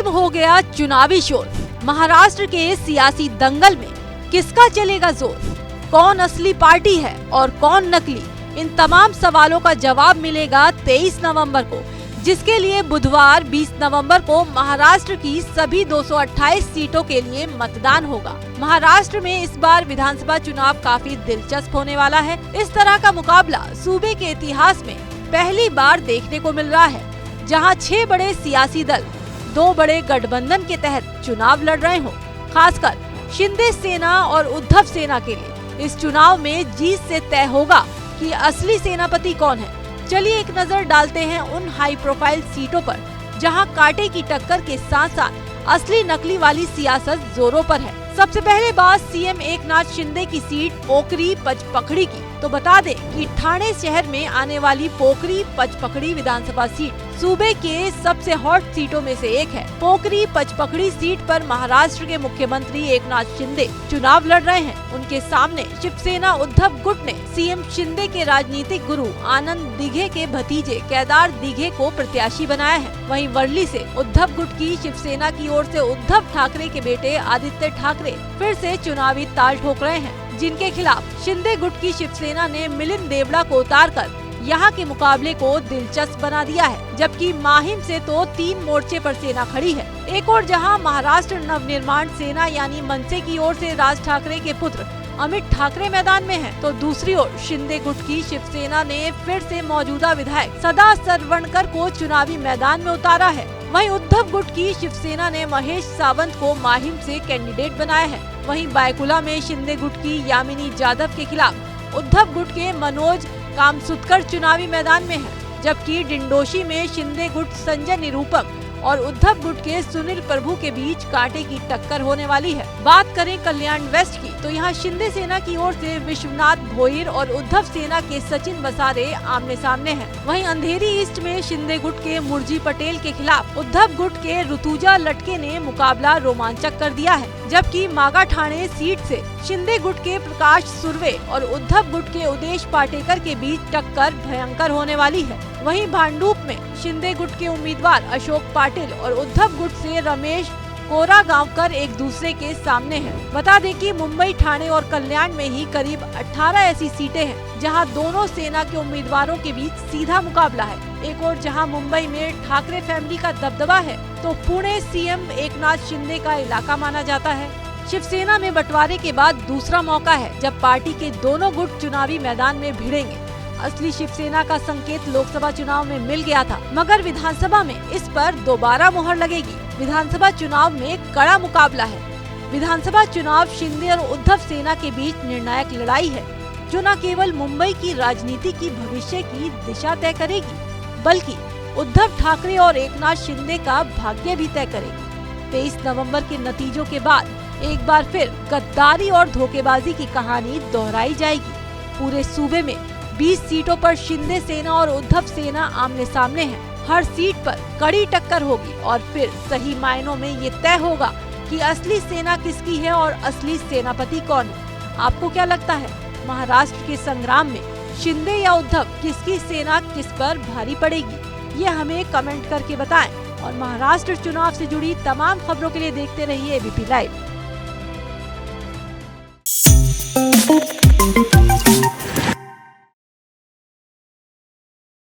खत्म हो गया चुनावी शोर। महाराष्ट्र के सियासी दंगल में किसका चलेगा जोर? कौन असली पार्टी है और कौन नकली? इन तमाम सवालों का जवाब मिलेगा 23 नवंबर को, जिसके लिए बुधवार 20 नवंबर को महाराष्ट्र की सभी 228 सीटों के लिए मतदान होगा। महाराष्ट्र में इस बार विधानसभा चुनाव काफी दिलचस्प होने वाला है। इस तरह का मुकाबला सूबे के इतिहास में पहली बार देखने को मिल रहा है, जहां 6 बड़े सियासी दल 2 बड़े गठबंधन के तहत चुनाव लड़ रहे हों। खासकर शिंदे सेना और उद्धव सेना के लिए इस चुनाव में जीत से तय होगा कि असली सेनापति कौन है। चलिए एक नजर डालते हैं उन हाई प्रोफाइल सीटों पर जहां कांटे की टक्कर के साथ साथ असली नकली वाली सियासत जोरों पर है। सबसे पहले बात सीएम एकनाथ शिंदे की सीट पोखरी पचपखड़ी की। तो बता दें कि ठाणे शहर में आने वाली पोखरी पचपखड़ी विधानसभा सीट सूबे के सबसे हॉट सीटों में से एक है। पोखरी पचपखड़ी सीट पर महाराष्ट्र के मुख्यमंत्री एकनाथ शिंदे चुनाव लड़ रहे हैं। उनके सामने शिवसेना उद्धव गुट ने सीएम शिंदे के राजनीतिक गुरु आनंद दिघे के भतीजे केदार दिघे को प्रत्याशी बनाया है। वहीं वर्ली से उद्धव गुट की शिवसेना की ओर से उद्धव ठाकरे के बेटे आदित्य ठाकरे फिर से चुनावी ताल ठोक रहे हैं, जिनके खिलाफ शिंदे गुट की शिवसेना ने मिलिंद देवड़ा को उतारकर यहाँ के मुकाबले को दिलचस्प बना दिया है। जबकि माहिम से तो 3 मोर्चे पर सेना खड़ी है। एक और जहाँ महाराष्ट्र नवनिर्माण सेना यानी मनसे की ओर से राज ठाकरे के पुत्र अमित ठाकरे मैदान में है, तो दूसरी ओर शिंदे गुट की शिवसेना ने फिर से मौजूदा विधायक सदा सरवणकर को चुनावी मैदान में उतारा है। वहीं उद्धव गुट की शिवसेना ने महेश सावंत को माहिम से कैंडिडेट बनाया है। वहीं बायकुला में शिंदे गुट की यामिनी जाधव के खिलाफ उद्धव गुट के मनोज कामसुतकर चुनावी मैदान में है। जबकि डिंडोशी में शिंदे गुट संजय निरूपम और उद्धव गुट के सुनील प्रभु के बीच कांटे की टक्कर होने वाली है। बात करें कल्याण वेस्ट की, तो यहाँ शिंदे सेना की ओर से विश्वनाथ भोईर और उद्धव सेना के सचिन बसारे आमने सामने हैं। वहीं अंधेरी ईस्ट में शिंदे गुट के मुरजी पटेल के खिलाफ उद्धव गुट के ऋतुजा लटके ने मुकाबला रोमांचक कर दिया है। जबकि मागा ठाणे सीट से शिंदे गुट के प्रकाश सुर्वे और उद्धव गुट के उदेश पाटेकर के बीच टक्कर भयंकर होने वाली है। वहीं भांडूप में शिंदे गुट के उम्मीदवार अशोक पाटिल और उद्धव गुट से रमेश कोरागांवकर एक दूसरे के सामने हैं। बता दें कि मुंबई, ठाणे और कल्याण में ही करीब 18 ऐसी सीटें हैं जहां दोनों सेना के उम्मीदवारों के बीच सीधा मुकाबला है। एक और जहां मुंबई में ठाकरे फैमिली का दबदबा है, तो पुणे सीएम एकनाथ शिंदे का इलाका माना जाता है। शिवसेना में बंटवारे के बाद दूसरा मौका है जब पार्टी के दोनों गुट चुनावी मैदान में भिड़ेंगे। असली शिवसेना का संकेत लोकसभा चुनाव में मिल गया था, मगर विधानसभा में इस पर दोबारा मुहर लगेगी। विधानसभा चुनाव में कड़ा मुकाबला है। विधानसभा चुनाव शिंदे और उद्धव सेना के बीच निर्णायक लड़ाई है, जो न केवल मुंबई की राजनीति की भविष्य की दिशा तय करेगी, बल्कि उद्धव ठाकरे और एकनाथ शिंदे का भाग्य भी तय करेगी। 23 नवंबर के नतीजों के बाद एक बार फिर गद्दारी और धोखेबाजी की कहानी दोहराई जाएगी। पूरे सूबे में 20 सीटों पर शिंदे सेना और उद्धव सेना आमने सामने हैं। हर सीट पर कड़ी टक्कर होगी और फिर सही मायनों में ये तय होगा कि असली सेना किसकी है और असली सेनापति कौन है। आपको क्या लगता है, महाराष्ट्र के संग्राम में शिंदे या उद्धव, किसकी सेना किस पर भारी पड़ेगी? ये हमें कमेंट करके बताएं और महाराष्ट्र चुनाव से जुड़ी तमाम खबरों के लिए देखते रहिए एबीपी लाइव।